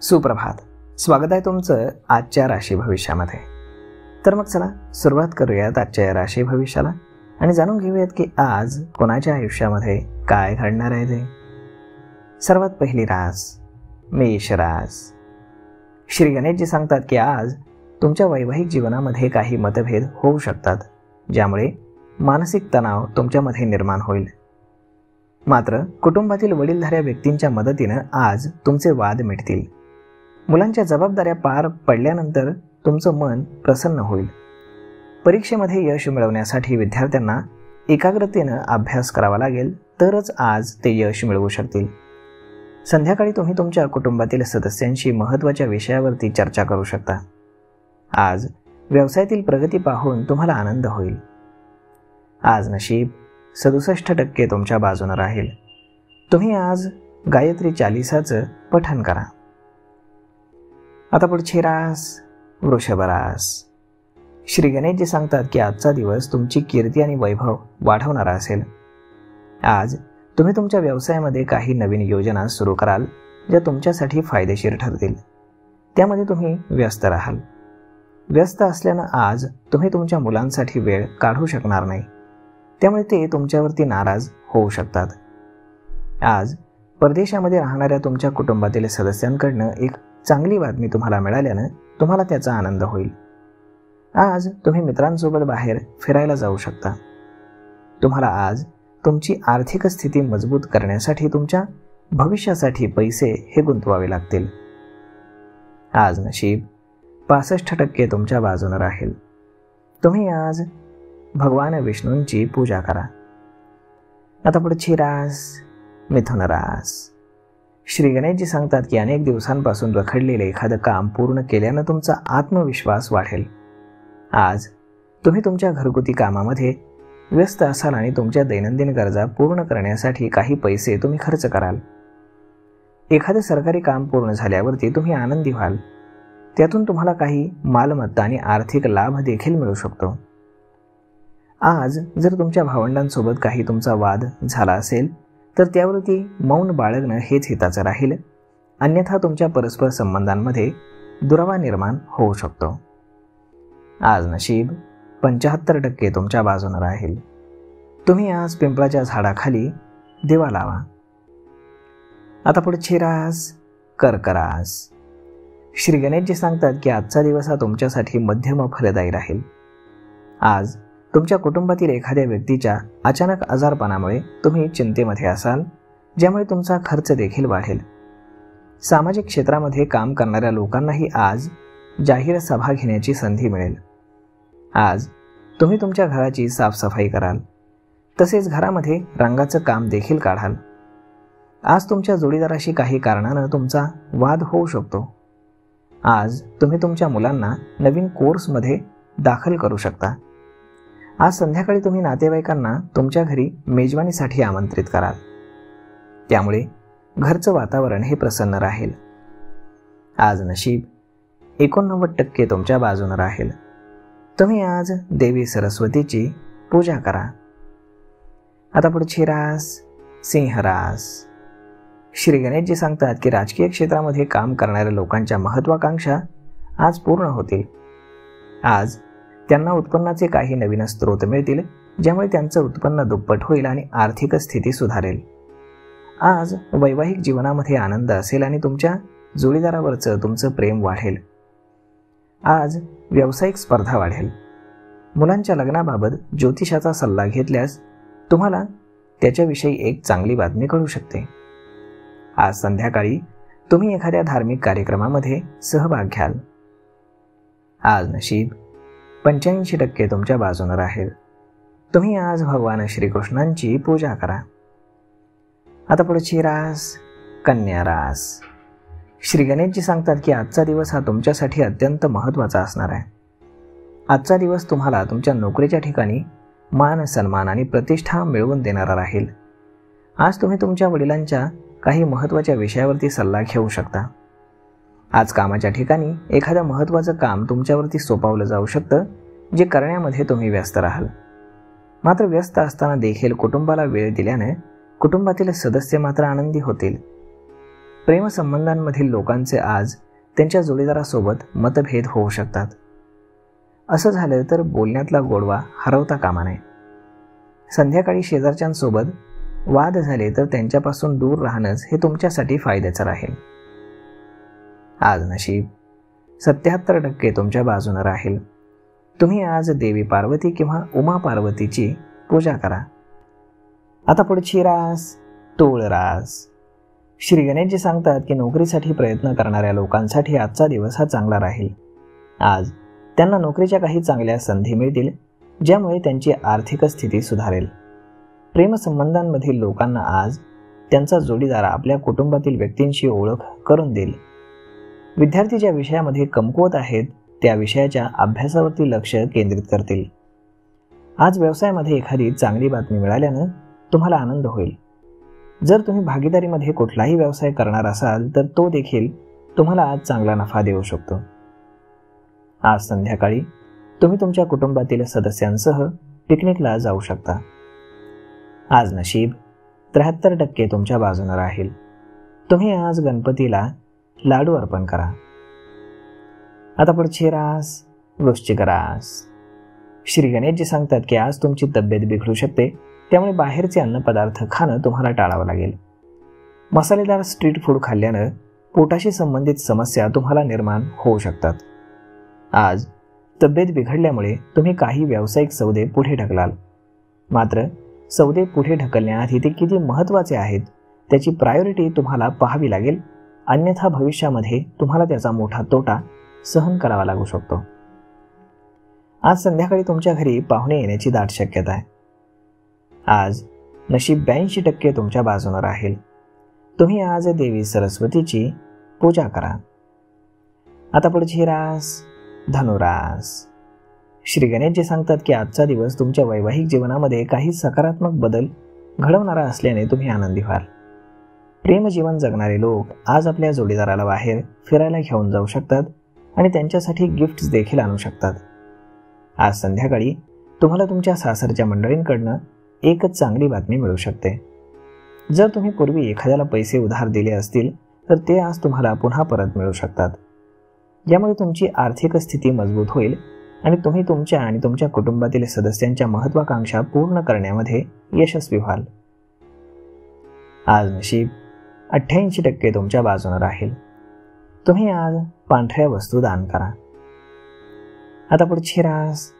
सुप्रभात. स्वागत आहे तुमचं आजच्या राशी भविष्यामध्ये. तर मग चला सुरुवात करूयात आजच्या या राशी भविष्याला आणि जाणून घेऊयात की आज कोणाच्या आयुष्यामध्ये काय घडणार आहे ते. सर्वात पहिली रास मेष रास. श्री गणेशजी सांगतात की आज तुमच्या वैवाहिक जीवनामध्ये काही मतभेद होऊ शकतात, ज्यामुळे मानसिक तणाव तुमच्यामध्ये निर्माण होईल. मात्र कुटुंबातील वडीलधाऱ्या व्यक्तींच्या मदतीनं आज तुमचे वाद मिटतील. मुलांच्या जबाबदाऱ्या पार पडल्यानंतर तुमचं मन प्रसन्न होईल. परीक्षेमध्ये यश मिळवण्यासाठी विद्यार्थ्यांना एकाग्रतेनं अभ्यास करावा लागेल, तरच आज ते यश मिळवू शकतील. संध्याकाळी तुम्ही तुमच्या कुटुंबातील सदस्यांशी महत्त्वाच्या विषयावरती चर्चा करू शकता. आज व्यवसायातील प्रगती पाहून तुम्हाला आनंद होईल. आज नशीब 67% तुमच्या बाजूने राहील. तुम्ही आज गायत्री चालीसाचं पठण करा. आता पुढची रास वृषभ रास. श्री गणेशजी सांगतात की आजचा दिवस तुमची कीर्ती आणि वैभव वाढवणारा असेल. आज तुम्ही तुमच्या व्यवसायामध्ये काही नवीन योजना सुरू कराल, ज्या तुमच्यासाठी फायदेशीर ठरतील. त्यामध्ये तुम्ही व्यस्त राहाल. व्यस्त असल्यानं आज तुम्ही तुमच्या मुलांसाठी वेळ काढू शकणार नाही, त्यामुळे ते तुमच्यावरती नाराज होऊ शकतात. आज परदेशामध्ये राहणाऱ्या तुमच्या कुटुंबातील सदस्यांकडनं एक चांगली बातमी तुम्हाला मिळाल्यानं तुम्हाला त्याचा आनंद होईल. आज तुम्ही मित्रांसोबत बाहेर फिरायला जाऊ शकता. तुम्हाला आज तुमची आर्थिक स्थिती मजबूत करण्यासाठी तुमच्या भविष्यासाठी पैसे हे गुंतवावे लागतील. आज नशीब 65% तुमच्या बाजूने राहील. तुम्ही आज भगवान विष्णूंची पूजा करा. आता पुढची रास मिथुन रास. श्री गणेशजी सांगतात की अनेक दिवसांपासून रखडलेले एखादं काम पूर्ण केल्यानं तुमचा आत्मविश्वास वाढेल. आज तुम्ही तुमच्या घरगुती कामामध्ये व्यस्त असाल आणि तुमच्या दैनंदिन गरजा पूर्ण करण्यासाठी काही पैसे तुम्ही खर्च कराल. एखादं सरकारी काम पूर्ण झाल्यावरती तुम्ही आनंदी व्हाल. त्यातून तुम्हाला काही मालमत्ता आणि आर्थिक लाभ देखील मिळू शकतो. आज जर तुमच्या भावंडांसोबत काही तुमचा वाद झाला असेल तर त्यावरती मौन बाळगणं हेच हिताचं राहील, अन्यथा तुमच्या परस्पर संबंधांमध्ये दुरावा निर्माण होऊ शकतो. आज नशीब 75% तुमच्या बाजूने राहील. तुम्ही आज पिंपळाच्या झाडाखाली दिवा लावा. आता पुढची रास कर्क रास. श्री गणेशजी सांगतात की आजचा दिवस हा तुमच्यासाठी मध्यम फलदायी राहील. आज तुमच्या कुटुंबातील एखाद्या व्यक्तीच्या अचानक आजारपणामुळे तुम्ही चिंतेमध्ये असाल, ज्यामुळे तुमचा खर्च देखील वाढेल. सामाजिक क्षेत्रामध्ये काम करणाऱ्या लोकांनाही आज जाहीर सभा घेण्याची संधी मिळेल. आज तुम्ही तुमच्या घराची साफसफाई कराल, तसेच घरामध्ये रंगाचं काम देखील काढाल. आज तुमच्या जोडीदाराशी काही कारणानं तुमचा वाद होऊ शकतो. आज तुम्ही तुमच्या मुलांना नवीन कोर्समध्ये दाखल करू शकता. आज संध्याकाळी तुम्ही नातेवाईकांना तुमच्या घरी मेजवानीसाठी आमंत्रित कराल. त्यामुळे घरचं वातावरण हे प्रसन्न राहील. आज नशीब 89% तुमच्या बाजूने राहील. तुम्ही आज देवी सरस्वतीची पूजा करा. आता पुढची रास सिंह रास. श्री गणेशजी सांगतात की राजकीय क्षेत्रामध्ये काम करणाऱ्या लोकांच्या महत्त्वाकांक्षा आज पूर्ण होतील. आज त्यांना उत्पन्नाचे काही नवीन स्रोत मिळतील, ज्यामुळे त्यांचं उत्पन्न दुप्पट होईल आणि आर्थिक स्थिती सुधारेल. आज वैवाहिक जीवनामध्ये आनंद असेल आणि तुमच्या जोडीदारावरचं तुमचं प्रेम वाढेल. आज व्यावसायिक स्पर्धा वाढेल. मुलांच्या लग्नाबाबत ज्योतिषाचा सल्ला घेतल्यास तुम्हाला त्याच्याविषयी एक चांगली बातमी कळू शकते. आज संध्याकाळी तुम्ही एखाद्या धार्मिक कार्यक्रमामध्ये सहभाग घ्याल. आज नशीब 85% तुमच्या बाजूने राहील. तुम्ही आज भगवान श्रीकृष्णांची पूजा करा. आता पुढची रास कन्या रास. श्री गणेशजी सांगतात की आजचा दिवस हा तुमच्यासाठी अत्यंत महत्त्वाचा असणार आहे. आजचा दिवस तुम्हाला तुमच्या नोकरीच्या ठिकाणी मान सन्मान आणि प्रतिष्ठा मिळवून देणारा राहील. आज तुम्ही तुमच्या वडिलांच्या काही महत्त्वाच्या विषयावरती सल्ला घेऊ शकता. आज कामाच्या ठिकाणी एखादं महत्त्वाचं काम तुमच्यावरती सोपवलं जाऊ शकतं, जे करण्यामध्ये तुम्ही व्यस्त राहाल. मात्र व्यस्त असताना देखील कुटुंबाला वेळ दिल्याने कुटुंबातील सदस्य मात्र आनंदी होतील. प्रेमसंबंधांमधील लोकांचे आज त्यांच्या जोडीदारासोबत मतभेद होऊ शकतात. असं झालं तर बोलण्यातला गोडवा हरवता कामा नये. संध्याकाळी शेजारच्यांसोबत वाद झाले तर त्यांच्यापासून दूर राहणंच हे तुमच्यासाठी फायद्याचं राहील. आज नशीब 77% तुमच्या बाजूनं राहील. तुम्ही आज देवी पार्वती किंवा उमा पार्वतीची पूजा करा. आता पुढची रास तूळ रास. श्री गणेशजी सांगतात की नोकरीसाठी प्रयत्न करणाऱ्या लोकांसाठी आजचा दिवस हा चांगला राहील. आज त्यांना नोकरीच्या काही चांगल्या संधी मिळतील, ज्यामुळे त्यांची आर्थिक स्थिती सुधारेल. प्रेमसंबंधांमधील लोकांना आज त्यांचा जोडीदार आपल्या कुटुंबातील व्यक्तींशी ओळख करून देईल. विद्यार्थी ज्या विषयामध्ये कमकुवत आहेत त्या विषयाच्या अभ्यासावरती लक्ष केंद्रित करतील. आज व्यवसायामध्ये एखादी चांगली बातमी मिळाल्यानं तुम्हाला आनंद होईल. जर तुम्ही भागीदारीमध्ये कुठलाही व्यवसाय करणार असाल तर तो देखील तुम्हाला आज चांगला नफा देऊ शकतो. आज संध्याकाळी तुम्ही तुमच्या कुटुंबातील सदस्यांसह पिकनिकला जाऊ शकता. आज नशीब 73% तुमच्या बाजूने राहील. तुम्ही आज गणपतीला लाडू अर्पण करा. आता पुढची रास वृश्चिक रास. श्री गणेशजी सांगतात की आज तुमची तब्येत बिघडू शकते, त्यामुळे बाहेरचे अन्नपदार्थ खाणं तुम्हाला टाळावं लागेल. मसालेदार स्ट्रीट फूड खाल्ल्यानं पोटाशी संबंधित समस्या तुम्हाला निर्माण होऊ शकतात. आज तब्येत बिघडल्यामुळे तुम्ही काही व्यावसायिक सौदे पुढे ढकलाल. मात्र सौदे पुढे ढकलण्याआधी ते किती महत्त्वाचे आहेत त्याची प्रायोरिटी तुम्हाला पाहावी लागेल, अन्यथा भविष्यामध्ये तुम्हाला त्याचा मोठा तोटा सहन करावा लागू शकतो. आज संध्याकाळी तुमच्या घरी पाहुणे येण्याची दाट शक्यता आहे. आज नशीब 82% तुमच्या बाजूने राहील. तुम्ही आज देवी सरस्वतीची पूजा करा. आता पुढची रास धनुरास. श्री गणेशजी सांगतात की आजचा दिवस तुमच्या वैवाहिक जीवनामध्ये काही सकारात्मक बदल घडवणारा असल्याने तुम्ही आनंदी व्हाल. प्रेमजीवन जगणारे लोक आज आपल्या जोडीदाराला बाहेर फिरायला घेऊन जाऊ शकतात आणि त्यांच्यासाठी गिफ्ट्स देखील आणू शकतात. आज संध्याकाळी तुम्हाला तुमच्या सासरच्या मंडळींकडनं एकच चांगली बातमी मिळू शकते. जर तुम्ही पूर्वी एखाद्याला पैसे उधार दिले असतील तर ते आज तुम्हाला पुन्हा परत मिळू शकतात. यामुळे तुमची आर्थिक स्थिती मजबूत होईल आणि तुम्ही तुमच्या आणि तुमच्या कुटुंबातील सदस्यांच्या महत्त्वाकांक्षा पूर्ण करण्यामध्ये यशस्वी व्हाल. आज नशीब 88% तुमच्या बाजूने राहील. तुम्ही आज पांढऱ्या वस्तू दान करा. आता पुढची रास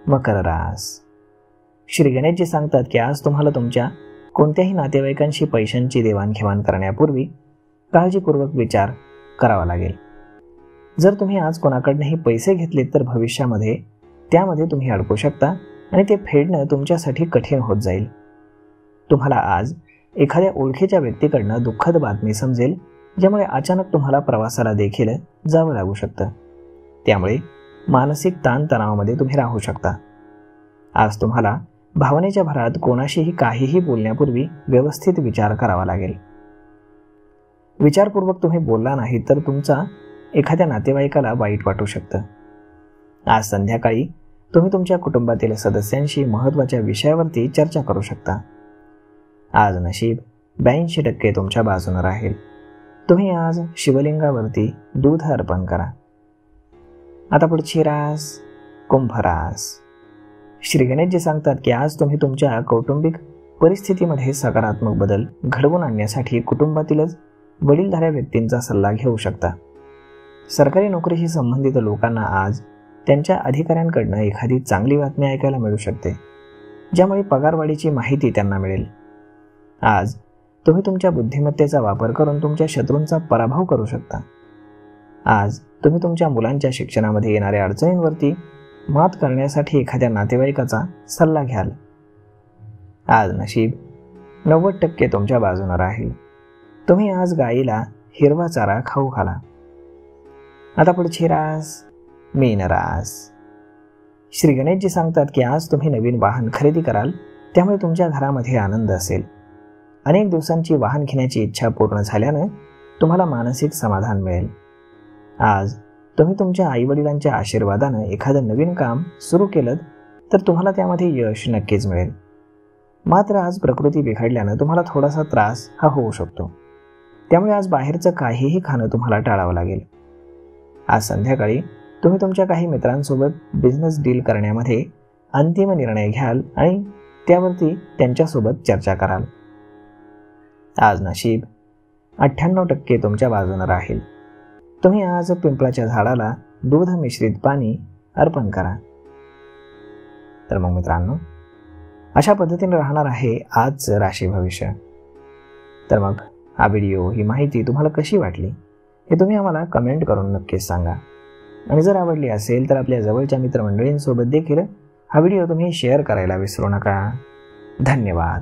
मकर रास. श्री गणेशजी सांगतात की आज तुम्हाला तुमच्या कोणत्याही नातेवाईकांशी पैशांची देवाणघेवाण करण्यापूर्वी काळजीपूर्वक विचार करावा लागेल. जर तुम्ही आज कोणाकडनंही पैसे घेतले तर भविष्यामध्ये त्यामध्ये तुम्ही अडकू शकता आणि ते फेडणं तुमच्यासाठी कठीण होत जाईल. तुम्हाला आज एखाद्या ओळखीच्या व्यक्तीकडनं दुःखद बातमी समजेल, ज्यामुळे अचानक तुम्हाला प्रवासाला देखील जावं लागू शकतं. त्यामुळे मानसिक ताणतणावामध्ये तुम्ही राहू शकता. आज तुम्हाला भावनेच्या भरात कोणाशीही काहीही बोलण्यापूर्वी व्यवस्थित विचार करावा लागेल. विचारपूर्वक तुम्ही बोलला नाही तर तुमचा एखाद्या नातेवाईकाला वाईट वाटू शकतं. आज संध्याकाळी तुम्ही तुमच्या कुटुंबातील सदस्यांशी महत्त्वाच्या विषयावरती चर्चा करू शकता. आज नशीब 82% तुमच्या बाजूने राहील. तुम्ही आज शिवलिंगावरती दूध अर्पण करा. आता पुढची रास कुंभ रास. श्री गणेशजी सांगतात की आज तुम्ही तुमच्या कौटुंबिक परिस्थितीमध्ये सकारात्मक बदल घडवून आणण्यासाठी कुटुंबातीलच वडीलधाऱ्या व्यक्तींचा सल्ला घेऊ शकता. सरकारी नोकरीशी संबंधित लोकांना आज त्यांच्या अधिकाऱ्यांकडनं एखादी चांगली बातमी ऐकायला मिळू शकते, ज्यामुळे पगारवाढीची माहिती त्यांना मिळेल. आज तुम्ही तुमच्या बुद्धिमत्तेचा वापर करून तुमच्या शत्रूंचा पराभव करू शकता. आज तुम्ही तुमच्या मुलांच्या शिक्षणामध्ये येणाऱ्या अडचणींवरती मात करण्यासाठी एखाद्या नातेवाईकाचा सल्ला घ्याल. आज नशीब 90% तुमच्या बाजूने राहील. तुम्ही आज गायीला हिरवा चारा खाऊ घाला. आता पुढची रास मीन रास. श्री गणेशजी सांगतात की आज तुम्ही नवीन वाहन खरेदी कराल, त्यामुळे तुमच्या घरामध्ये आनंद असेल. अनेक दिवसांची वाहन घेण्याची इच्छा पूर्ण झाल्यानं तुम्हाला मानसिक समाधान मिळेल. आज तुम्ही तुमच्या आईवडिलांच्या आशीर्वादानं एखादं नवीन काम सुरू केलं तर तुम्हाला त्यामध्ये यश नक्कीच मिळेल. मात्र आज प्रकृती बिघडल्यानं तुम्हाला थोडासा त्रास हा होऊ शकतो. त्यामुळे आज बाहेरचं काहीही खाणं तुम्हाला टाळावं लागेल. आज संध्याकाळी तुम्ही तुमच्या काही मित्रांसोबत बिझनेस डील करण्यामध्ये अंतिम निर्णय घ्याल आणि त्यावरती त्यांच्यासोबत चर्चा कराल. आज नशीब 98% तुमच्या बाजूने राहील. तुम्ही आज पिंपळाच्या झाडाला दूध मिश्रित पाणी अर्पण करा. तर मग मित्रांनो, अशा पद्धतीने राहणार आहे आजचं राशी भविष्य. तर मग हा व्हिडिओ, ही माहिती तुम्हाला कशी वाटली हे तुम्ही आम्हाला कमेंट करून नक्कीच सांगा. आणि जर आवडली असेल तर आपल्या जवळच्या मित्रमंडळींसोबत देखील हा व्हिडिओ तुम्ही शेअर करायला विसरू नका. धन्यवाद.